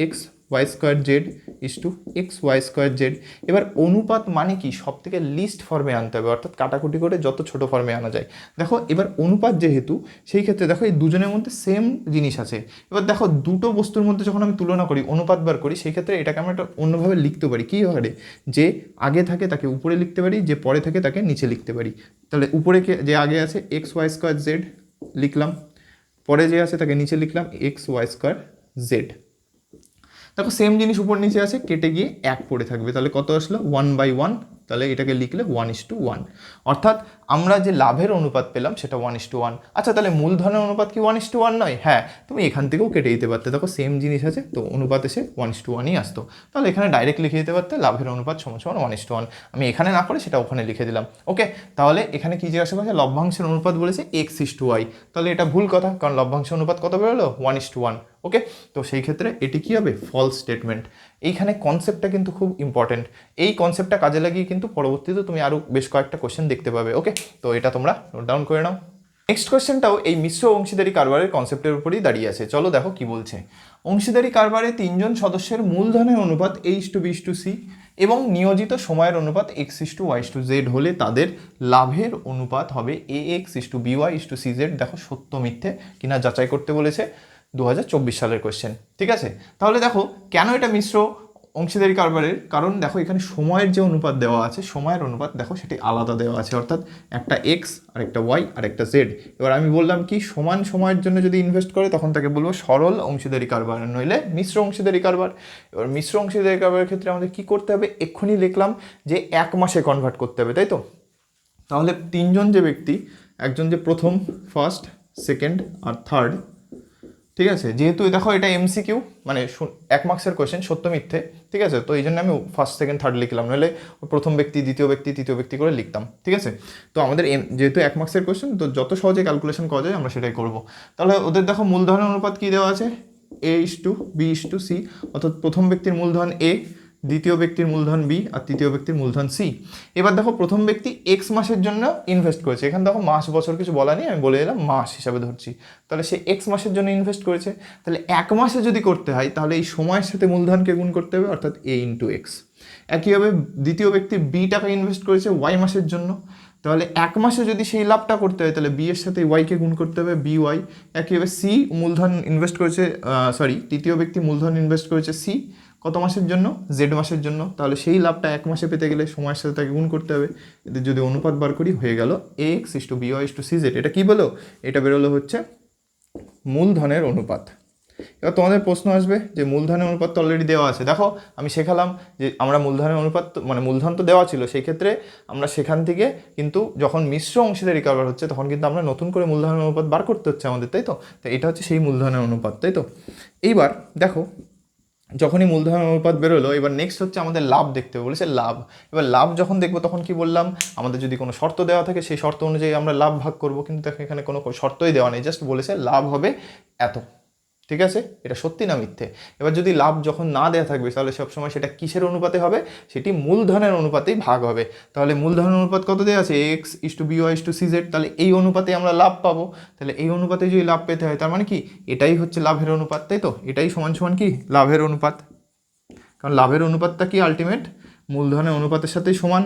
x y square z is to x y square z. এবার অনুপাত মানে কি, সব থেকে লিস্ট ফর্মে আনতে হবে, অর্থাৎ কাটাকুটি করে যত ছোট ফর্মে আনা যায়। দেখো এবার অনুপাত যেহেতু, সেই ক্ষেত্রে দেখো এই দুজনের মধ্যে সেম জিনিস আছে। এবার দেখো দুটো বস্তুর মধ্যে যখন আমি তুলনা করি, অনুপাত বার করি, সেই ক্ষেত্রে এটাকে আমরা একটা অন্যভাবে লিখতে পারি। কী হবে, যে আগে থাকে তাকে উপরে লিখতে পারি, যে পরে থাকে তাকে নিচে লিখতে পারি। তাহলে উপরে যে আগে আছে এক্স ওয়াই স্কোয়ার জেড লিখলাম, পরে যে আছে তাকে নিচে লিখলাম এক্স ওয়াই স্কোয়ার জেড। দেখো সেম জিনিস উপর নিচে আছে, কেটে গিয়ে এক পড়ে থাকবে, তাহলে কত আসলো 1/1। তাহলে এটাকে লিখলে 1:1, অর্থাৎ আমরা যে লাভের অনুপাত পেলাম সেটা 1:1। আচ্ছা তাহলে মূলধনের অনুপাত কি 1:1 নয়? হ্যাঁ, তুমি এখান থেকেও কেটে দিতে পারতে, দেখো সেম জিনিস আছে তো অনুপাত এসে 1:1ই আসতো। তাহলে এখানে ডাইরেক্ট লিখে দিতে পারতে লাভের অনুপাত সমান সমান 1:1। আমি এখানে না করে সেটা ওখানে লিখে দিলাম। ওকে, তাহলে এখানে কি জিজ্ঞাসা করছে, লভ্যাংশের অনুপাত বলেছে x:y, তাহলে এটা ভুল কথা, কারণ লভ্যাংশের অনুপাত কত বেরোলো 1:1। ওকে, তো সেই ক্ষেত্রে এটি কী হবে, ফলস স্টেটমেন্ট। এইখানে কনসেপ্টটা কিন্তু খুব ইম্পর্টেন্ট, এই কনসেপ্টটা কাজে লাগিয়ে কিন্তু পরবর্তীতে তুমি আরও বেশ কয়েকটা কোশ্চেন দেখতে পাবে। ওকে, তো এটা তোমরা নোট ডাউন করে নাও। নেক্সট কোশ্চেনটাও এই মিশ্র অংশীদারি কারবারের কনসেপ্টের উপরেই দাঁড়িয়ে আছে। চলো দেখো কি বলছে। অংশীদারি কারবারে 3 জন সদস্যের মূলধনের অনুপাত h/b/c এবং নিয়োজিত সময়ের অনুপাত x:y:z হলে তাদের লাভের অনুপাত হবে ax:by:cz। দেখো সত্য মিথ্যে কিনা যাচাই করতে বলেছে, 2024 সালের কোশ্চেন। ঠিক আছে, তাহলে দেখো কেন এটা মিশ্র অংশীদারি কারবারের, কারণ দেখো এখানে সময়ের যে অনুপাত দেওয়া আছে, সময়ের অনুপাত দেখো সেটি আলাদা দেওয়া আছে, অর্থাৎ একটা এক্স আর একটা ওয়াই আর একটা জেড। এবার আমি বললাম কি, সমান সময়ের জন্য যদি ইনভেস্ট করে তখন তাকে বলবো সরল অংশীদারি কারবার, নইলে মিশ্র অংশীদারি কারবার। এবার মিশ্র অংশীদারি কারবারের ক্ষেত্রে আমাদের কি করতে হবে, এক্ষুনি লিখলাম যে 1 মাসে কনভার্ট করতে হবে, তাই তো। তাহলে 3 জন যে ব্যক্তি, একজন যে প্রথম, ফার্স্ট, সেকেন্ড আর থার্ড, ঠিক আছে, যেহেতু দেখো এটা এমসিকিউ মানে 1 মার্কসের কোয়েশ্চেন, সত্য মিথ্যে, ঠিক আছে, তো এই জন্য আমি ফার্স্ট সেকেন্ড থার্ড লিখলাম, নাহলে প্রথম ব্যক্তি দ্বিতীয় ব্যক্তি তৃতীয় ব্যক্তি করে লিখতাম। ঠিক আছে, তো আমাদের যেহেতু 1 মার্কসের কোয়েশ্চেন, তো যত সহজে ক্যালকুলেশন করা যায় আমরা সেটাই করব। তাহলে ওদের দেখো মূলধনের অনুপাত কী দেওয়া আছে, a:b:c, অর্থাৎ প্রথম ব্যক্তির মূলধন a, দ্বিতীয় ব্যক্তির মূলধন বি আর তৃতীয় ব্যক্তির মূলধন সি। এবার দেখো প্রথম ব্যক্তি এক্স মাসের জন্য ইনভেস্ট করেছে, এখানে দেখো মাস বছর কিছু বলা নেই, আমি বলে এলাম মাস হিসাবে ধরছি। তাহলে সে এক্স মাসের জন্য ইনভেস্ট করেছে, তাহলে 1 মাসে যদি করতে হয় তাহলে এই সময়ের সাথে মূলধনকে গুণ করতে হবে, অর্থাৎ a/x। একইভাবে দ্বিতীয় ব্যক্তি বি টাকা ইনভেস্ট করেছে ওয়াই মাসের জন্য, তাহলে 1 মাসে যদি সেই লাভটা করতে হয় তাহলে বি এর সাথে ওয়াইকে গুণ করতে হবে, by। একইভাবে সি মূলধন ইনভেস্ট করেছে, তৃতীয় ব্যক্তি মূলধন ইনভেস্ট করেছে সি কত মাসের জন্য, জেড মাসের জন্য, তাহলে সেই লাভটা 1 মাসে পেতে গেলে সময়ের সাথে তাকে গুণ করতে হবে। এদের যদি অনুপাত বার করি হয়ে গেল ax:by:cz। এটা কি বলো, এটা বেরোলো হচ্ছে মূলধনের অনুপাত। এবার তোমাদের প্রশ্ন আসবে যে মূলধনের অনুপাত তো অলরেডি দেওয়া আছে। দেখো আমি শেখালাম যে আমরা মূলধনের অনুপাত মানে মূলধন তো দেওয়া ছিল, সেই ক্ষেত্রে আমরা সেখান থেকে কিন্তু যখন মিশ্র অংশীদারি কারবার হচ্ছে তখন কিন্তু আমরা নতুন করে মূলধনের অনুপাত বার করতে হচ্ছে আমাদের, তাই তো। তো এটা হচ্ছে সেই মূলধনের অনুপাত, তাই তো। এইবার দেখো যখনই মূলধনের অনুপাত বেরোলো, এবার নেক্সট হচ্ছে আমাদের লাভ দেখতে হবে, বলেছে লাভ। এবার লাভ যখন দেখবো তখন কি বললাম, আমাদের যদি কোনো শর্ত দেওয়া থাকে সেই শর্ত অনুযায়ী আমরা লাভ ভাগ করবো, কিন্তু দেখো এখানে কোনো শর্তই দেওয়া নেই, জাস্ট বলেছে লাভ হবে এত। ঠিক আছে, এটা সত্যি না মিথ্যে। এবার যদি লাভ যখন না দেওয়া থাকবে তাহলে সবসময় সেটা কিসের অনুপাতে হবে, সেটি মূলধনের অনুপাতেই ভাগ হবে। তাহলে মূলধনের অনুপাত কত দেওয়া আছে, ax:by:cz, তাহলে এই অনুপাতে আমরা লাভ পাবো। তাহলে এই অনুপাতে যদি লাভ পেতে হয় তার মানে কি, এটাই হচ্ছে লাভের অনুপাত, তাই তো। এটাই সমান সমান কি, লাভের অনুপাত, কারণ লাভের অনুপাতটা কি আলটিমেট মূলধনের অনুপাতের সাথেই সমান।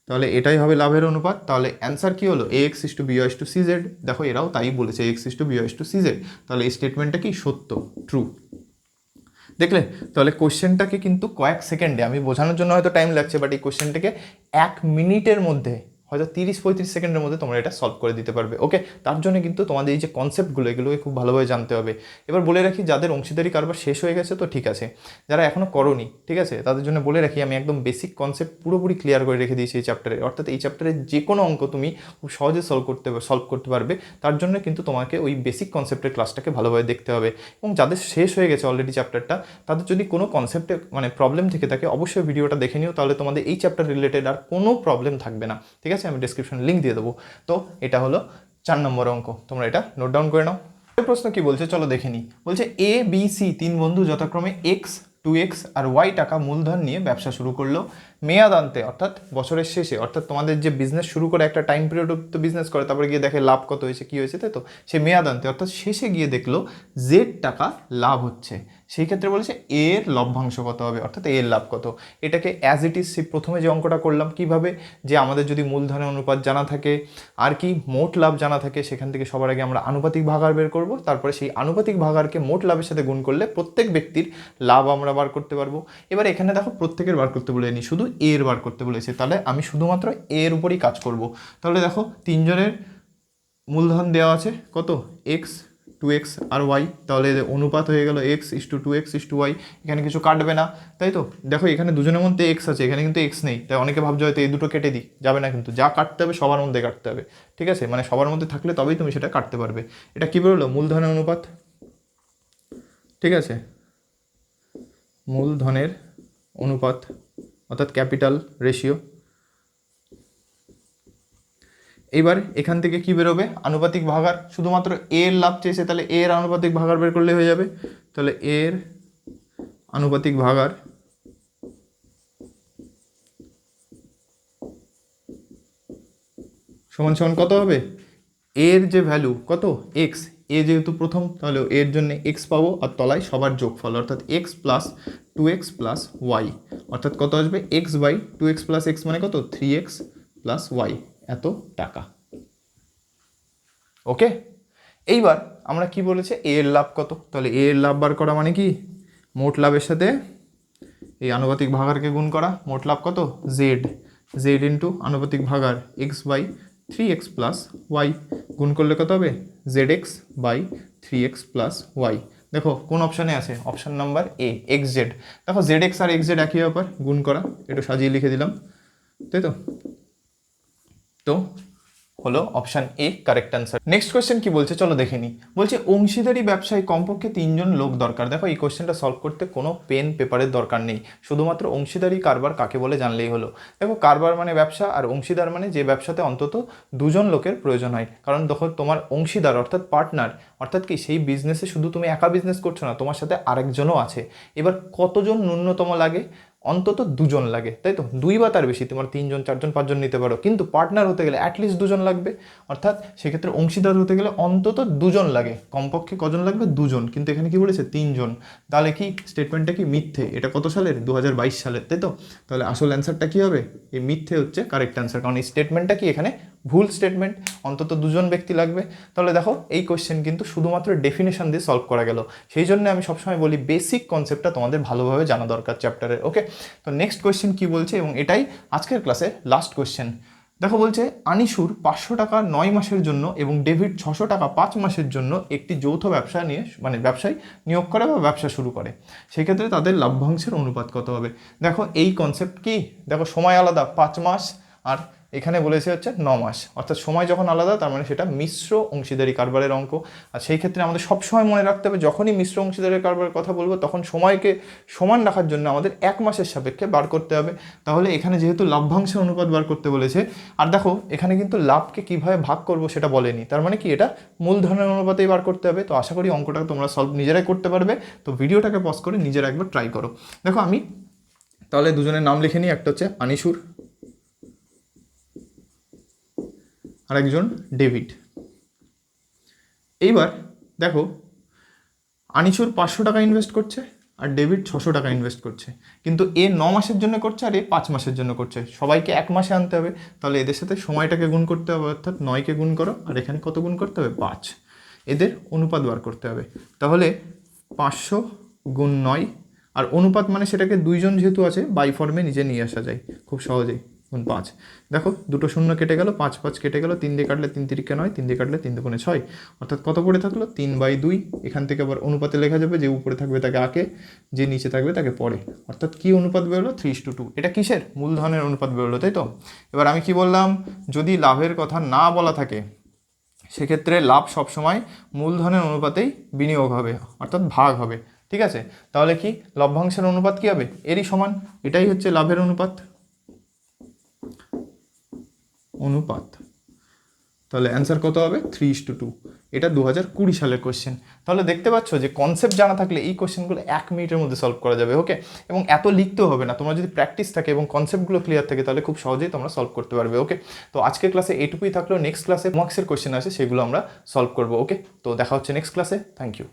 তাহলে এটাই হবে লাভের অনুপাত। তাহলে অ্যান্সার কি হলো, ax:by:cz। দেখো এরাও তাই বলেছে, ax:by:cz। তাহলে এই স্টেটমেন্টটা কি সত্য, ট্রু। দেখলে, তাহলে কোশ্চেনটাকে কিন্তু কয়েক সেকেন্ডে, আমি বোঝানোর জন্য হয়তো টাইম লাগছে, বাট এই কোশ্চেনটাকে 1 মিনিটের মধ্যে, হয়তো 30-35 সেকেন্ডের মধ্যে তোমরা এটা সলভ করে দিতে পারবে। ওকে, তার জন্য কিন্তু তোমাদের এই যে কনসেপ্টগুলো এগুলোকে খুব ভালোভাবে জানতে হবে। এবার বলে রাখি, যাদের অংশীদারি কারবার শেষ হয়ে গেছে তো ঠিক আছে, যারা এখনও করোনি, ঠিক আছে, তাদের জন্য বলে রাখি আমি একদম বেসিক কনসেপ্ট পুরোপুরি ক্লিয়ার করে রেখে দিয়েছি এই চ্যাপ্টারে। অর্থাৎ এই চ্যাপ্টারে যে কোনো অঙ্ক তুমি খুব সহজে সলভ করতে পারবে। তার জন্য কিন্তু তোমাকে ওই বেসিক কনসেপ্টের ক্লাসটাকে ভালোভাবে দেখতে হবে। এবং যাদের শেষ হয়ে গেছে অলরেডি চ্যাপ্টারটা, তাদের যদি কোনো কনসেপ্টে মানে প্রবলেম থেকে থাকে অবশ্যই ভিডিওটা দেখে নিও, তাহলে তোমাদের এই চ্যাপ্টার রিলেটেড আর কোনো প্রবলেম থাকবে না। ঠিক আছে, আমি ডেসক্রিপশন লিঙ্ক দিয়ে দেবো। তো এটা হলো 4 নম্বর অঙ্ক, তোমরা এটা নোট ডাউন করে নাও। প্রশ্ন কি বলছে চলো দেখে নিই। বলছে এ বি সি তিন বন্ধু যথাক্রমে এক্স, 2x আর ওয়াই টাকা মূলধন নিয়ে ব্যবসা শুরু করলো। মেয়াদান্তে অর্থাৎ বছরের শেষে, অর্থাৎ তোমাদের যে বিজনেস শুরু করে একটা টাইম পিরিয়ড তো বিজনেস করে, তারপরে গিয়ে দেখে লাভ কত হয়েছে কী হয়েছে, তাই তো সে মেয়াদান্তে অর্থাৎ শেষে গিয়ে দেখলো জেড টাকা লাভ হচ্ছে। সেই ক্ষেত্রে বলেছে এর লভ্যাংশ কত হবে, অর্থাৎ এর লাভ কত। এটাকে অ্যাজ ইট ইজ প্রথমে যে অঙ্কটা করলাম কিভাবে, যে আমাদের যদি মূলধনের অনুপাত জানা থাকে আর কি মোট লাভ জানা থাকে, সেখান থেকে সবার আগে আমরা আনুপাতিক ভাগাড় বের করব, তারপরে সেই আনুপাতিক ভাগাড়কে মোট লাভের সাথে গুণ করলে প্রত্যেক ব্যক্তির লাভ আমরা বার করতে পারবো। এবার এখানে দেখো প্রত্যেকের বার করতে বলেনি, শুধু এর বার করতে বলেছে, তাহলে আমি শুধুমাত্র এর উপরই কাজ করব। তাহলে দেখো তিনজনের মূলধন দেওয়া আছে কত, এক্স, 2x আর ওয়াই, তাহলে অনুপাত হয়ে গেল x:2x:y। এখানে কিছু কাটবে না, তাই তো। দেখো এখানে দুজনের মধ্যে এক্স আছে, এখানে কিন্তু এক্স নেই, তাই অনেকে ভাবছে হয়তো এই দুটো কেটে দিই, যাবে না, কিন্তু যা কাটতে হবে সবার মধ্যে কাটতে হবে, ঠিক আছে, মানে সবার মধ্যে থাকলে তবেই তুমি সেটা কাটতে পারবে। এটা কী বেরোলো, মূলধনের অনুপাত, ঠিক আছে, মূলধনের অনুপাত অর্থাৎ ক্যাপিটাল রেশিও। এইবার এখান থেকে কি বেরোবে, আনুপাতিক ভাগাড়, শুধুমাত্র এর লাভ চেয়েছে, তাহলে এর আনুপাতিক ভাগাড় বের করলে হয়ে যাবে। তাহলে এর আনুপাতিক ভাগাড় সমান সমান কত হবে, এর যে ভ্যালু কত এক্স, এ যেহেতু প্রথম তাহলে এর জন্য এক্স পাবো, আর তলায় সবার যোগফল অর্থাৎ x plus 2x plus Y, অর্থাৎ কত আসবে x/2x প্লাস এক্স মানে কত 3x প্লাস ওয়াই, এত টাকা। ওকে, এইবার আমরা কি বলেছে এর লাভ কত, তাহলে এর লাভ বার করা মানে কি মোট লাভের সাথে এই আনুপাতিক ভাগাড়কে গুণ করা, মোট লাভ কত জেড ইন্টু আনুপাতিক ভাগাড় x/3x প্লাস ওয়াই, গুণ করলে কত হবে zx/3x প্লাস ওয়াই। দেখো কোন অপশানে আছে, অপশান নাম্বার এ xz। দেখো zx আর xz একই ব্যাপার, গুণ করা, একটু সাজিয়ে লিখে দিলাম, তাই তো। তো হলো option A correct answer. Next question কি বলছে চলো দেখে নিই। বলছে অংশীদারি ব্যবসায় কমপক্ষে 3 জন লোক দরকার। দেখো এই কোয়েশ্চেনটা সলভ করতে কোনো পেন পেপারের দরকার নেই, শুধুমাত্র অংশীদারি কারবার কাকে বলে জানলেই হলো। দেখো কারবার মানে ব্যবসা, আর অংশীদার মানে যে ব্যবসাতে অন্তত 2 জন লোকের প্রয়োজন হয়। কারণ দেখো তোমার অংশীদার অর্থাৎ পার্টনার, অর্থাৎ কি সেই বিজনেসে শুধু তুমি একা বিজনেস করছো না, তোমার সাথে আরেকজনও আছে। এবার কতজন ন্যূনতম লাগে, অন্তত 2 জন লাগে, তাই তো, 2 বা তার বেশি, তোমার 3 জন 4 জন 5 জন নিতে পারো, কিন্তু পার্টনার হতে গেলে অ্যাটলিস্ট 2 জন লাগবে। অর্থাৎ সেক্ষেত্রে অংশীদার হতে গেলে অন্তত 2 জন লাগে, কমপক্ষে কজন লাগবে 2 জন, কিন্তু এখানে কি বলেছে 3 জন। তাহলে কি স্টেটমেন্টটা কি মিথ্যে, এটা কত সালের 2022 সালের, তাই তো। তাহলে আসল অ্যান্সারটা কি হবে, এই মিথ্যে হচ্ছে কারেক্ট অ্যান্সার, কারণ এই স্টেটমেন্টটা কি এখানে ভুল স্টেটমেন্ট, অন্তত 2 জন ব্যক্তি লাগবে। তাহলে দেখো এই কোয়েশ্চেন কিন্তু শুধুমাত্র ডেফিনেশন দিয়ে সলভ করা গেল, সেই জন্য আমি সবসময় বলি বেসিক কনসেপ্টটা তোমাদের ভালোভাবে জানা দরকার চ্যাপ্টারের। ওকে, তো নেক্সট কোয়েশ্চেন কি বলছে, এবং এটাই আজকের ক্লাসের লাস্ট কোয়েশ্চেন। দেখো বলছে আনিসুর 500 টাকা 9 মাসের জন্য এবং ডেভিড 600 টাকা 5 মাসের জন্য একটি যৌথ ব্যবসা নিয়ে মানে ব্যবসায় নিয়োগ করে বা ব্যবসা শুরু করে, সেক্ষেত্রে তাদের লভ্যাংশের অনুপাত কত হবে। দেখো এই কনসেপ্ট কি, দেখো সময় আলাদা 5 মাস, আর এখানে বলেছে হচ্ছে 9 মাস, অর্থাৎ সময় যখন আলাদা তার মানে সেটা মিশ্র অংশীদারি কারবারের অঙ্ক। আর সেই ক্ষেত্রে আমাদের সবসময় মনে রাখতে হবে যখনই মিশ্র অংশীদারি কারবারের কথা বলবো তখন সময়কে সমান রাখার জন্য আমাদের 1 মাসের সাপেক্ষে বার করতে হবে। তাহলে এখানে যেহেতু লভ্যাংশের অনুপাত বার করতে বলেছে, আর দেখো এখানে কিন্তু লাভকে কিভাবে ভাগ করব সেটা বলেনি, তার মানে কি এটা মূলধনের অনুপাতেই বার করতে হবে। তো আশা করি অঙ্কটা তোমরা সলভ নিজেরাই করতে পারবে। তো ভিডিওটাকে পজ করে নিজেরা একবার ট্রাই করো। দেখো আমি তাহলে দুজনের নাম লিখে নিই, একটা হচ্ছে আনিসুর আর একজন ডেভিড। এইবার দেখো আনিসুর 500 টাকা ইনভেস্ট করছে আর ডেভিড 600 টাকা ইনভেস্ট করছে, কিন্তু এ 9 মাসের জন্য করছে আর এ 5 মাসের জন্য করছে। সবাইকে 1 মাসে আনতে হবে, তাহলে এদের সাথে সময়টাকে গুণ করতে হবে, অর্থাৎ 9কে গুণ করো, আর এখানে কত গুণ করতে হবে 5, এদের অনুপাত বার করতে হবে। তাহলে 500 গুণ 9, আর অনুপাত মানে সেটাকে 2 জন যেহেতু আছে বাই ফর্মে নিজে নিয়ে আসা যায় খুব সহজেই, গুণ 5। দেখো দুটো শূন্য কেটে গেল, 5 5 কেটে গেল, 3 দিয়ে কাটলে 3 3 9, 3 দিয়ে কাটলে 3 2 6, অর্থাৎ কত পড়ে থাকলো 3/2। এখান থেকে আবার অনুপাতে লেখা যাবে, যে উপরে থাকবে তাকে আগে, যে নিচে থাকবে তাকে পরে, অর্থাৎ কি অনুপাত বেরোলো 3:2। এটা কিসের, মূলধনের অনুপাত বেরোলো, তাই তো। এবার আমি কি বললাম, যদি লাভের কথা না বলা থাকে সেক্ষেত্রে লাভ সবসময় মূলধনের অনুপাতেই বিনিয়োগ হবে, অর্থাৎ ভাগ হবে, ঠিক আছে। তাহলে কি লভ্যাংশের অনুপাত কি হবে, এরই সমান, এটাই হচ্ছে লাভের অনুপাত। তাহলে অ্যান্সার কত হবে 3:2। এটা 2020 সালের কোয়েশ্চেন। তাহলে দেখতে পাচ্ছ যে কনসেপ্ট জানা থাকলে এই কোয়েশ্চেনগুলো 1 মিনিটের মধ্যে সলভ করা যাবে। ওকে, এবং এত লিখতেও হবে না, তোমরা যদি প্র্যাকটিস থাকে এবং কনসেপ্টগুলো ক্লিয়ার থাকে তাহলে খুব সহজেই তোমরা সলভ করতে পারবে। ওকে, তো আজকের ক্লাসে এইটুকুই থাকলো। নেক্সট ক্লাসে মার্কসের কোয়েশ্চেন আছে, সেগুলো আমরা সলভ করবো। ওকে, তো দেখা হচ্ছে নেক্সট ক্লাসে। Thank you.